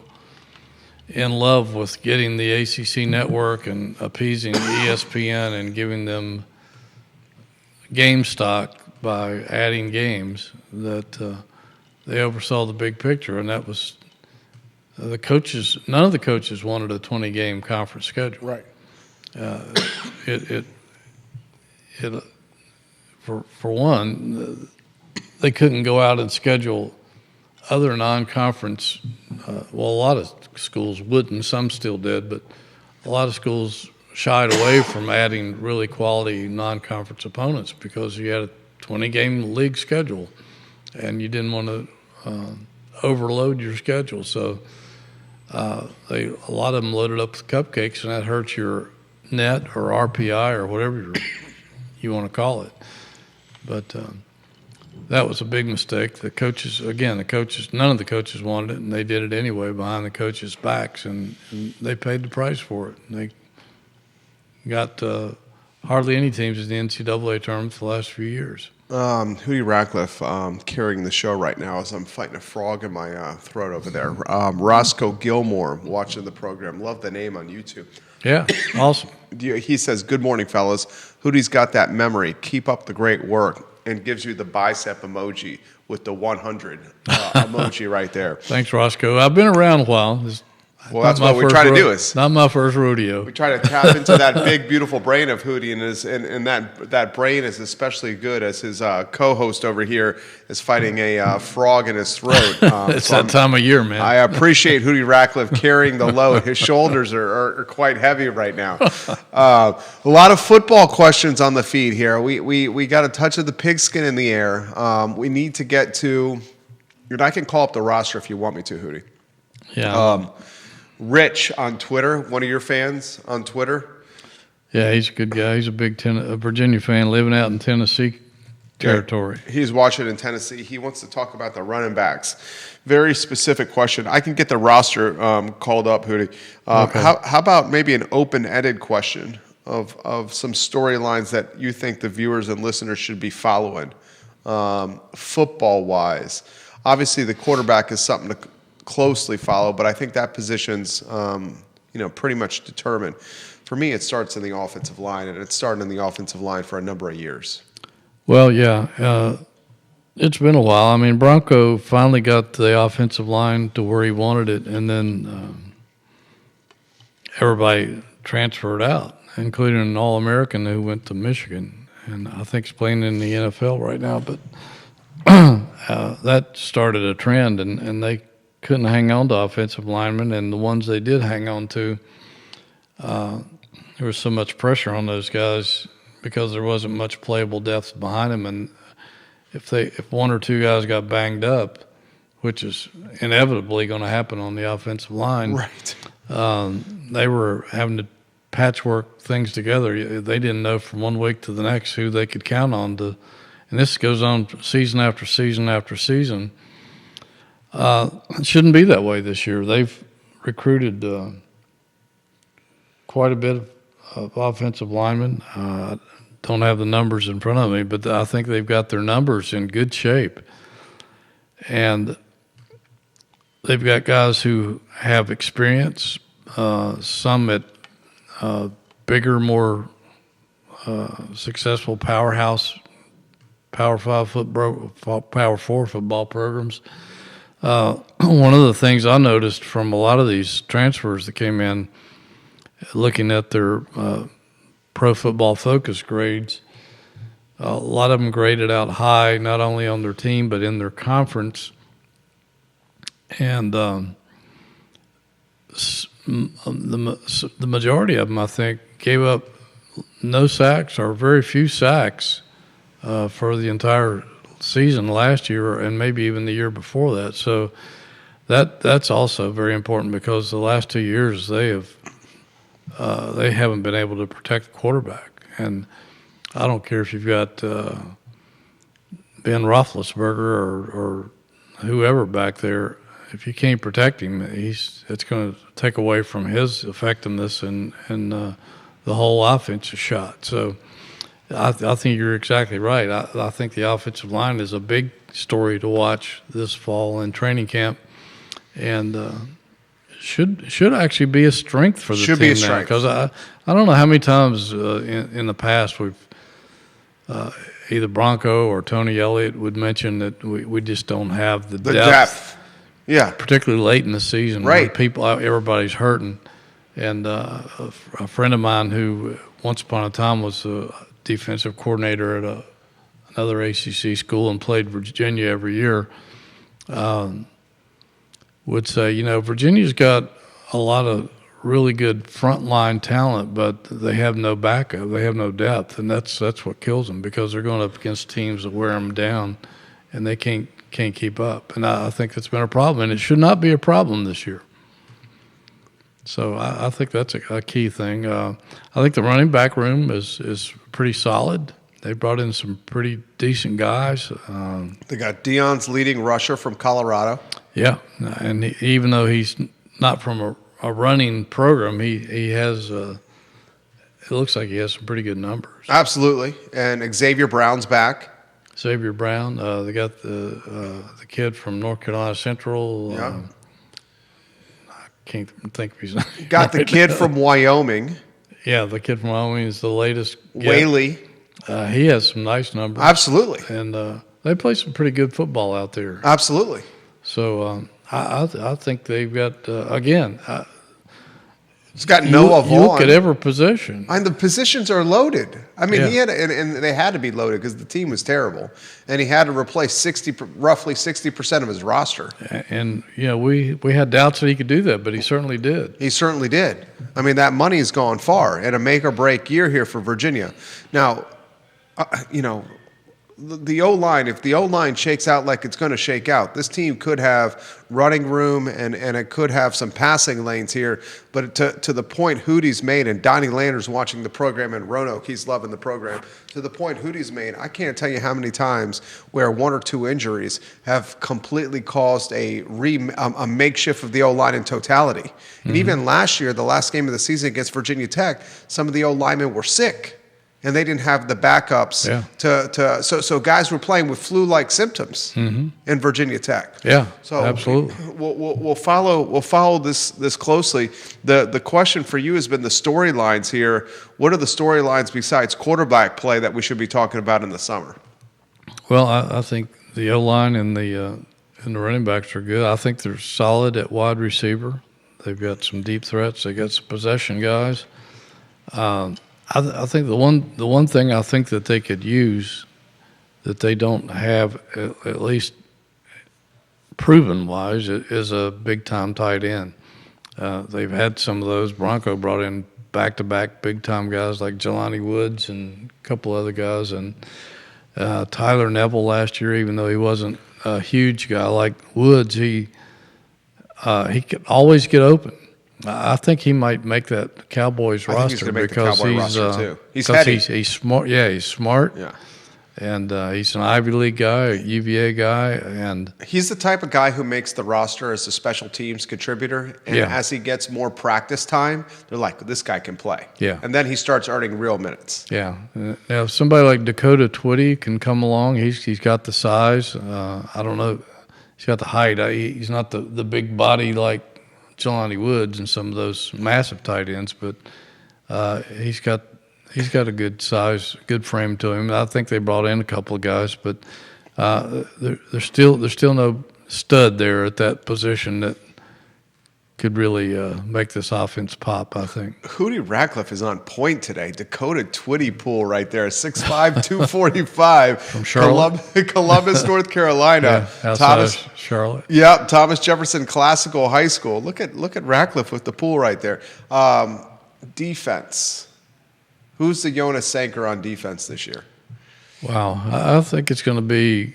in love with getting the ACC network and appeasing ESPN and giving them game stock by adding games that they oversaw the big picture, and that was the coaches. None of the coaches wanted a 20-game conference schedule. Right. For one, they couldn't go out and schedule other non-conference. Well, a lot of schools wouldn't. Some still did, but a lot of schools shied away from adding really quality non-conference opponents because you had a 20-game league schedule, and you didn't want to overload your schedule. So a lot of them loaded up with cupcakes, and that hurts your net or RPI or whatever you want to call it. But that was a big mistake. The coaches, none of the coaches wanted it, and they did it anyway behind the coaches' backs, and they paid the price for it. And they got hardly any teams in the NCAA tournament for the last few years. Hootie Ratcliffe carrying the show right now as I'm fighting a frog in my throat over there. Roscoe Gilmore watching the program. Love the name on YouTube. Yeah, awesome. He says, "Good morning, fellas. Hootie's got that memory. Keep up the great work." And gives you the bicep emoji with the 100 emoji right there. Thanks, Roscoe. I've been around a while. Well, that's what we try to do. Is not my first rodeo. We try to tap into that big, beautiful brain of Hootie, and that brain is especially good as his co-host over here is fighting a frog in his throat. It's that time of year, man. I appreciate Hootie Ratcliffe carrying the load. His shoulders are quite heavy right now. A lot of football questions on the feed here. We got a touch of the pigskin in the air. We need to get to, and I can call up the roster if you want me to, Hootie. Yeah. Rich on Twitter, one of your fans on Twitter. Yeah, he's a good guy. He's a big Virginia fan living out in Tennessee territory. Yeah, he's watching in Tennessee. He wants to talk about the running backs. Very specific question. I can get the roster called up, Hootie. Okay. How about maybe an open-ended question of some storylines that you think the viewers and listeners should be following, football-wise? Obviously, the quarterback is something to closely follow, but I think that position's pretty much determined. For me, it starts in the offensive line, and it's started in the offensive line for a number of years. Well, yeah, it's been a while. I mean, Bronco finally got the offensive line to where he wanted it, and then everybody transferred out, including an All-American who went to Michigan, and I think he's playing in the NFL right now. But that started a trend, and they couldn't hang on to offensive linemen, and the ones they did hang on to, there was so much pressure on those guys because there wasn't much playable depth behind them, and if one or two guys got banged up, which is inevitably going to happen on the offensive line, right? They were having to patchwork things together. They didn't know from one week to the next who they could count on to, and this goes on season after season after season. It shouldn't be that way this year. They've recruited quite a bit of offensive linemen. Don't have the numbers in front of me, but I think they've got their numbers in good shape. And they've got guys who have experience, some at bigger, more successful powerhouse, Power 5, Power 4 football programs. One of the things I noticed from a lot of these transfers that came in, looking at their Pro Football Focus grades, a lot of them graded out high, not only on their team but in their conference. And the majority of them, I think, gave up no sacks or very few sacks for the entire season last year and maybe even the year before that. So that's also very important because the last 2 years they have they haven't been able to protect the quarterback. And I don't care if you've got Ben Roethlisberger or whoever back there. If you can't protect him, it's going to take away from his effectiveness and the whole offensive shot. So I think you're exactly right. I think the offensive line is a big story to watch this fall in training camp, and should actually be a strength for the Should team be a now. strength. Because I don't know how many times in the past we've either Bronco or Tony Elliott would mention that we just don't have the depth. Yeah, Particularly late in the season, right? When everybody's hurting, and a friend of mine who once upon a time was a defensive coordinator at another ACC school and played Virginia every year, would say, Virginia's got a lot of really good frontline talent, but they have no backup, they have no depth, and that's what kills them, because they're going up against teams that wear them down, and they can't keep up. And I think that's been a problem, and it should not be a problem this year. So I think that's a key thing. I think the running back room is pretty solid. They brought in some pretty decent guys. They got Deion's leading rusher from Colorado. Yeah, and even though he's not from a running program, he has it looks like he has some pretty good numbers. Absolutely. And Xavier Brown's back. Xavier Brown. They got the kid from North Carolina Central. Yeah. I can't think of his name. Got the kid from Wyoming. Yeah, the kid from Wyoming is the latest. Whaley. He has some nice numbers. Absolutely. And they play some pretty good football out there. Absolutely. So I think they've got, again, It's got Noah Vaughn. You look at every position. And the positions are loaded. I mean, Yeah. he had, and they had to be loaded because the team was terrible, and he had to replace roughly 60% of his roster. And we had doubts that he could do that, but he certainly did. He certainly did. I mean, that money's gone far, and a make or break year here for Virginia. Now, the O-line, if the O-line shakes out like it's going to shake out, this team could have running room and it could have some passing lanes here. But to the point Hootie's made, and Donnie Lander's watching the program, and Roanoke, he's loving the program. To the point Hootie's made, I can't tell you how many times where one or two injuries have completely caused a makeshift of the O-line in totality. Mm-hmm. And even last year, the last game of the season against Virginia Tech, some of the O-linemen were sick. And they didn't have the backups so guys were playing with flu-like symptoms in Virginia Tech. Yeah, so absolutely. We'll follow this closely. The question for you has been the storylines here. What are the storylines besides quarterback play that we should be talking about in the summer? Well, I think the O-line and the running backs are good. I think they're solid at wide receiver. They've got some deep threats. They got some possession guys. I think the one thing I think that they could use that they don't have, at least proven wise, is a big time tight end. They've had some of those. Bronco brought in back to back big time guys like Jelani Woods and a couple other guys, and Tyler Neville last year, even though he wasn't a huge guy like Woods, he could always get open. I think he might make that Cowboys roster because He's heady. He's smart. Yeah, he's smart. Yeah, and he's an Ivy League guy, a UVA guy, and he's the type of guy who makes the roster as a special teams contributor. And as he gets more practice time, they're like, this guy can play. Yeah, and then he starts earning real minutes. Yeah, now if somebody like Dakota Twitty can come along, he's got the size. I don't know, he's got the height. He's not the big body like Jelani Woods and some of those massive tight ends, but he's got a good size, good frame to him. I think they brought in a couple of guys, but there's still no stud there at that position that could really make this offense pop, I think. Hootie Ratcliffe is on point today. Dakota Twitty pool right there, 6'5", 245. From Charlotte? Columbus, North Carolina. Yeah, outside of Charlotte. Yeah, Thomas Jefferson Classical High School. Look at Ratcliffe with the pool right there. Defense. Who's the Jonas Sanker on defense this year? Wow. I think it's going to be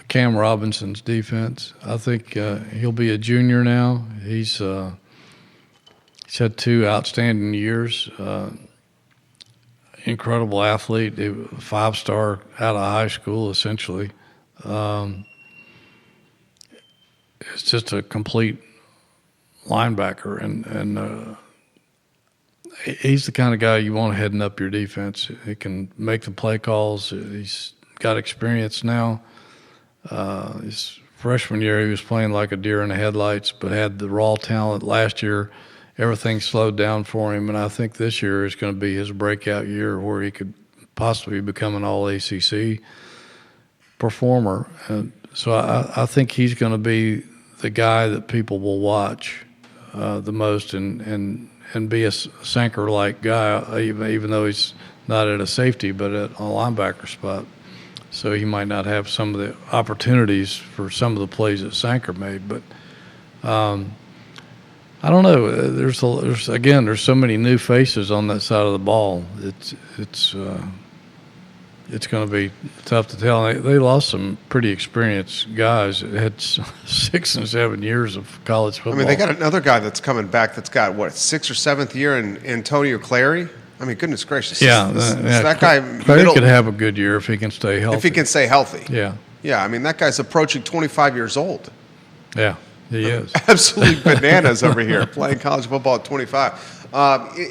Cam Robinson's defense. I think he'll be a junior now. He's had 2 outstanding years. Incredible athlete, 5-star out of high school, essentially. It's just a complete linebacker, and he's the kind of guy you want heading up your defense. He can make the play calls. He's got experience now. His freshman year, he was playing like a deer in the headlights, but had the raw talent. Last year, everything slowed down for him, and I think this year is going to be his breakout year where he could possibly become an all-ACC performer. And so I think he's going to be the guy that people will watch the most and be a Sanker-like guy, even though he's not at a safety but at a linebacker spot. So he might not have some of the opportunities for some of the plays that Sanker made, but I don't know. There's so many new faces on that side of the ball. It's going to be tough to tell. They lost some pretty experienced guys that had 6 and 7 years of college football. I mean, they got another guy that's coming back that's got, 6th or 7th year in Antonio Clary? I mean, goodness gracious. Yeah. That guy Clary could have a good year if he can stay healthy. If he can stay healthy. Yeah. Yeah, I mean, that guy's approaching 25 years old. Yeah, he is. Absolutely bananas over here, playing college football at 25.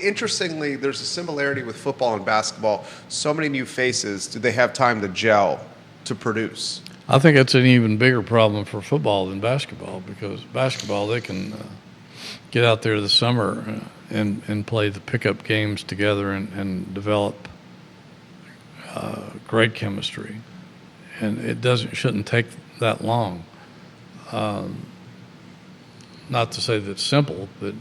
Interestingly, there's a similarity with football and basketball. So many new faces. Do they have time to gel, to produce? I think it's an even bigger problem for football than basketball, because basketball, they can get out there this summer and play the pickup games together and develop great chemistry. And it shouldn't take that long. Not to say that it's simple, but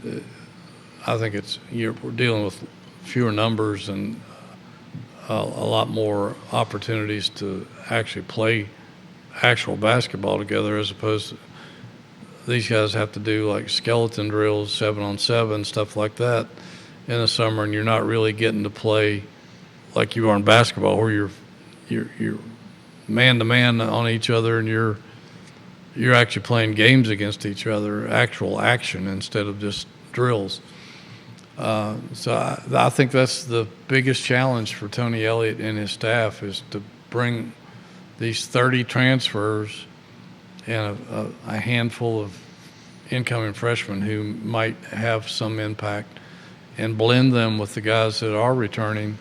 I think we're dealing with fewer numbers and a lot more opportunities to actually play actual basketball together, as opposed to these guys have to do like skeleton drills, 7-on-7, stuff like that in the summer, and you're not really getting to play like you are in basketball, where you're man-to-man on each other, and you're actually playing games against each other, actual action instead of just drills. So I think that's the biggest challenge for Tony Elliott and his staff, is to bring these 30 transfers and a handful of incoming freshmen who might have some impact, and blend them with the guys that are returning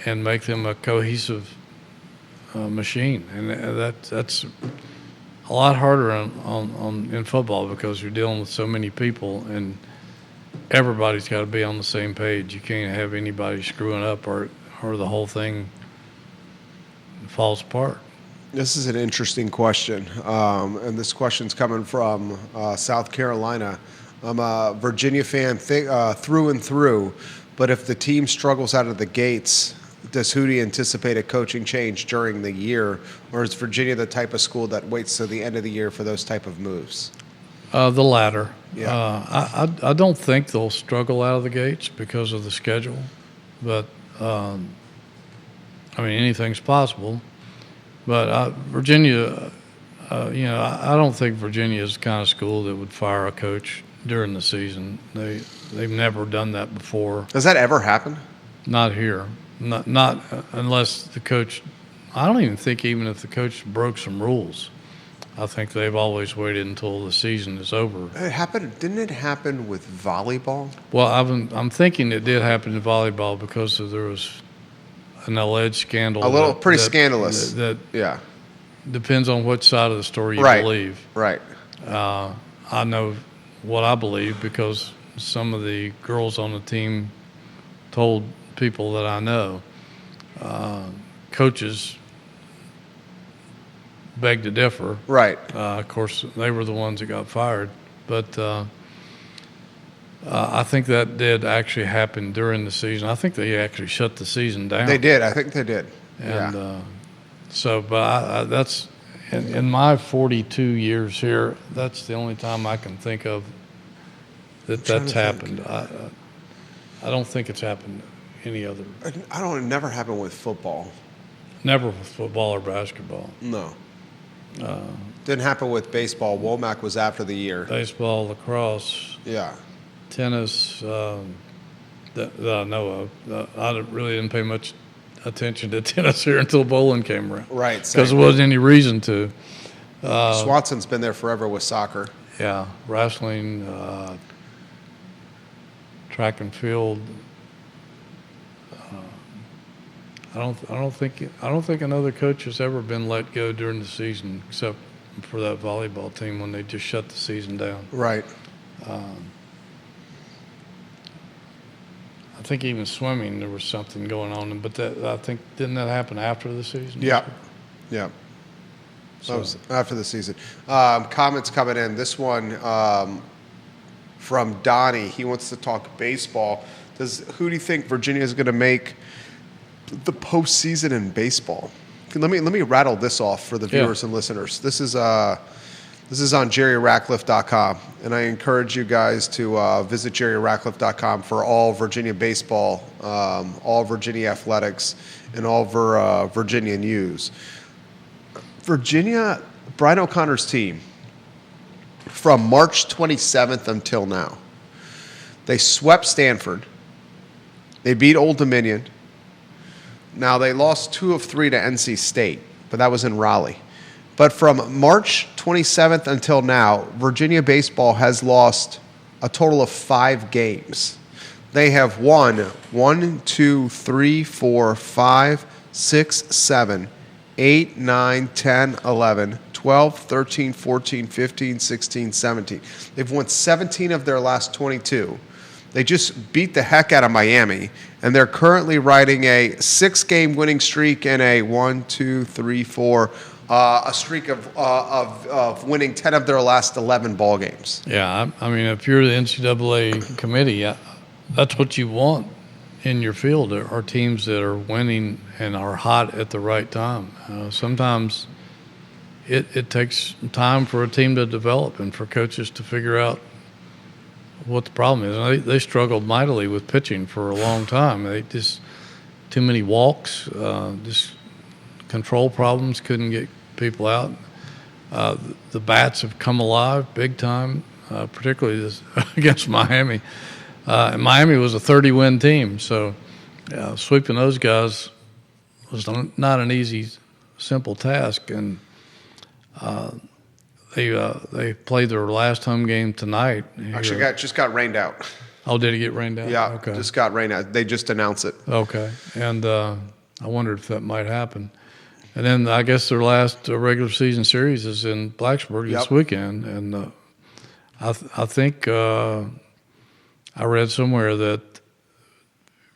and make them a cohesive machine. And that's a lot harder in football, because you're dealing with so many people and everybody's got to be on the same page. You can't have anybody screwing up or the whole thing falls apart. This is an interesting question, and this question's coming from South Carolina. I'm a Virginia fan through and through, but if the team struggles out of the gates, does Hootie anticipate a coaching change during the year, or is Virginia the type of school that waits to the end of the year for those type of moves? The latter. Yeah. I don't think they'll struggle out of the gates because of the schedule, but I mean, anything's possible. But Virginia, I don't think Virginia is the kind of school that would fire a coach during the season. They've never done that before. Does that ever happen? Not here. Not unless the coach. I don't even think even if the coach broke some rules. I think they've always waited until the season is over. It happened. Didn't it happen with volleyball? Well, I'm thinking it did happen in volleyball because there was an alleged scandal. A little pretty scandalous. That yeah. Depends on which side of the story you believe. Right. I know what I believe because some of the girls on the team told people that I know. Coaches beg to differ. Right. Of course, they were the ones that got fired. But I think that did actually happen during the season. I think they actually shut the season down. They did. I think they did. And that's in my 42 years here, that's the only time I can think of that's happened. I don't think it's happened any other. I don't. It never happened with football. Never with football or basketball. No. Didn't happen with baseball. Womack was after the year. Baseball, lacrosse. Yeah. tennis that I know of. I really didn't pay much attention to tennis here until bowling came around. Right. Because there wasn't any reason to. Swanson's been there forever with soccer. Yeah, wrestling, track and field. I don't think another coach has ever been let go during the season except for that volleyball team when they just shut the season down. Right. I think even swimming there was something going on, but I think didn't that happen after the season? Yeah. Yeah. That was after the season. Comments coming in. This one from Donnie. He wants to talk baseball. Who do you think Virginia is going to make the postseason in baseball? Let me rattle this off for the viewers and listeners. This is on JerryRatcliffe.com, and I encourage you guys to visit JerryRatcliffe.com for all Virginia baseball, all Virginia athletics, and all Virginia news. Virginia, Brian O'Connor's team, from March 27th until now, they swept Stanford. They beat Old Dominion. Now, they lost 2 of 3 to NC State, but that was in Raleigh. But from March 27th until now, Virginia baseball has lost a total of 5 games. They have won 1, 2, 3, 4, 5, 6, 7, 8, 9, 10, 11, 12, 13, 14, 15, 16, 17. They've won 17 of their last 22. They just beat the heck out of Miami, and they're currently riding a 6-game winning streak and a 1, 2, 3, 4, a streak of winning 10 of their last 11 ball games. Yeah, I mean, if you're the NCAA committee, that's what you want in your field are teams that are winning and are hot at the right time. Sometimes it takes time for a team to develop and for coaches to figure out what the problem is. They struggled mightily with pitching for a long time. They just too many walks, just control problems, couldn't get people out. The bats have come alive big time, particularly against Miami. And Miami was a 30-win team, so sweeping those guys was not an easy, simple task. And they played their last home game tonight. Actually, just got rained out. Oh, did it get rained out? Yeah, okay. Just got rained out. They just announced it. Okay, and I wondered if that might happen. And then I guess their last regular season series is in Blacksburg this weekend, and I think I read somewhere that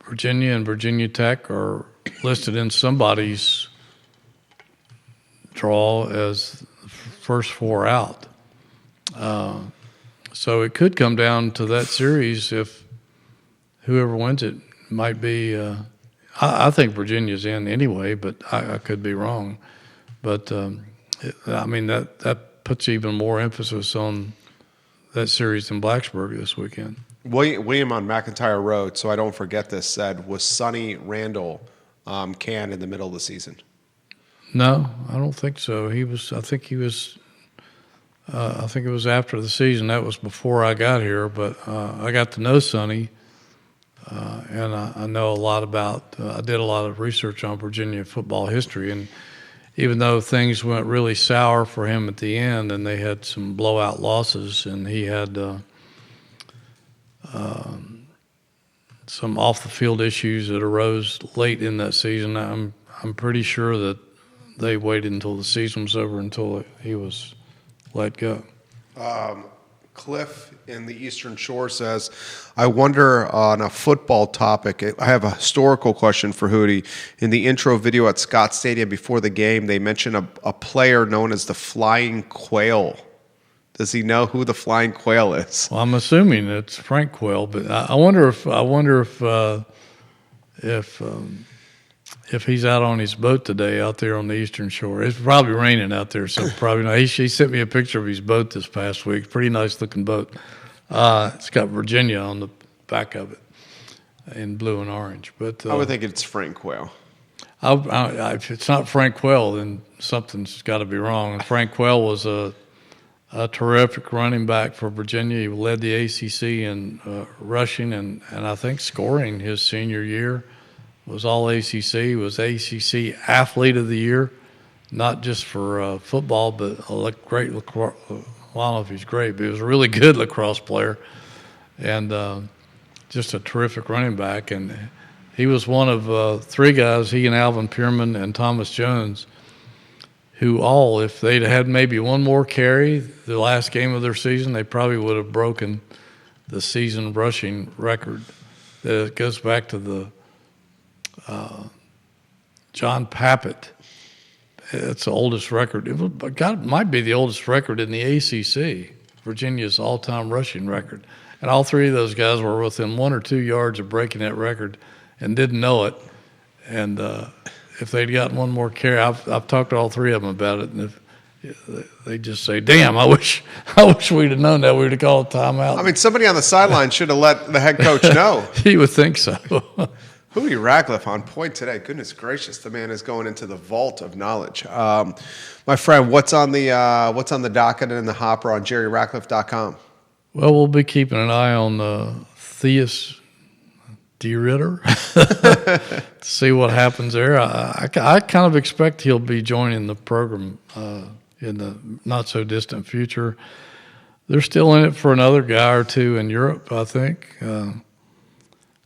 Virginia and Virginia Tech are listed in somebody's draw as first 4 out. So it could come down to that series if whoever wins it might be I think Virginia's in anyway, but I could be wrong. But, I mean, that puts even more emphasis on that series in Blacksburg this weekend. William on McIntyre Road, so I don't forget this, said, was Sonny Randall canned in the middle of the season? No, I don't think so. I think it was after the season. That was before I got here, but I got to know Sonny, and I know a lot about. I did a lot of research on Virginia football history, and even though things went really sour for him at the end, and they had some blowout losses, and he had some off the field issues that arose late in that season, I'm pretty sure that they waited until the season was over until he was let go. Cliff in the Eastern Shore says, I wonder on a football topic, I have a historical question for Hootie. In the intro video at Scott Stadium before the game, they mention a player known as the Flying Quail. Does he know who the Flying Quail is? Well, I'm assuming it's Frank Quail, but I wonder if he's out on his boat today out there on the Eastern Shore. It's probably raining out there, so probably not. He sent me a picture of his boat this past week. Pretty nice looking boat. It's got Virginia on the back of it in blue and orange. But I would think it's Frank Quail. If it's not Frank Quail, then something's got to be wrong. Frank Quail was a a terrific running back for Virginia. He led the ACC in rushing and I think scoring his senior year. Was all ACC. He was ACC Athlete of the Year, not just for football, but a great lacrosse. Well, I don't know if he's great, but he was a really good lacrosse player, and just a terrific running back. And he was one of three guys, he and Alvin Pierman and Thomas Jones, who all, if they'd had maybe one more carry the last game of their season, they probably would have broken the season rushing record. It goes back to the John Pappitt. It's the oldest record. It might be the oldest record in the ACC, Virginia's all-time rushing record. And all three of those guys were within 1 or 2 yards of breaking that record and didn't know it. And if they'd gotten one more carry, I've talked to all three of them about it, and if they just say, "Damn, I wish we'd have known that. We'd have called a timeout." I mean, somebody on the sideline should have let the head coach know. You would think so. Huey Ratcliffe on point today. Goodness gracious, the man is going into the vault of knowledge. My friend, what's on the docket and in the hopper on JerryRatcliffe.com? Well, we'll be keeping an eye on Theus D. Ritter to see what happens there. I kind of expect he'll be joining the program in the not so distant future. They're still in it for another guy or two in Europe, I think.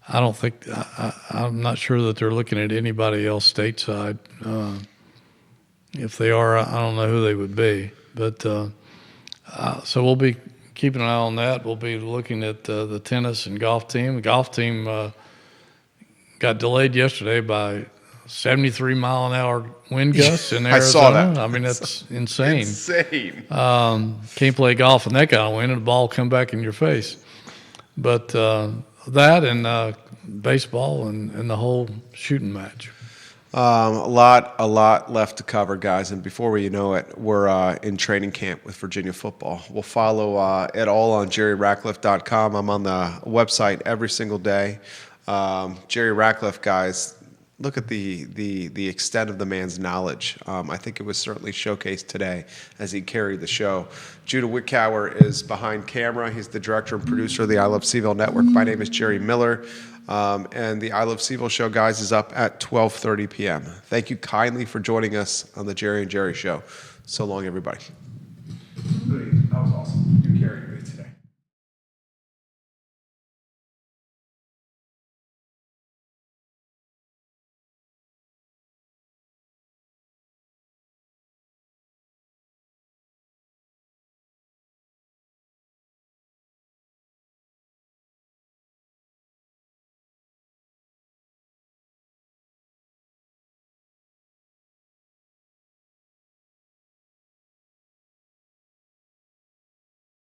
I don't think I'm not sure that they're looking at anybody else stateside. If they are, I don't know who they would be. But so we'll be keeping an eye on that. We'll be looking at the tennis and golf team. The golf team got delayed yesterday by 73-mile-an-hour wind gusts in Arizona. I saw that. I mean, that's insane. Insane. Can't play golf in that kind of wind, and the ball come back in your face. But that and baseball and the whole shooting match. A lot left to cover, guys. And before you know it, we're in training camp with Virginia football. We'll follow it all on JerryRatcliffe.com. I'm on the website every single day. Jerry Ratcliffe, guys, look at the extent of the man's knowledge. I think it was certainly showcased today as he carried the show. Judah Wickower is behind camera. He's the director and producer of the I Love CVille Network. My name is Jerry Miller. And the I Love CVille show, guys, is up at 12:30 p.m. Thank you kindly for joining us on the Jerry and Jerry show. So long, everybody. That was awesome.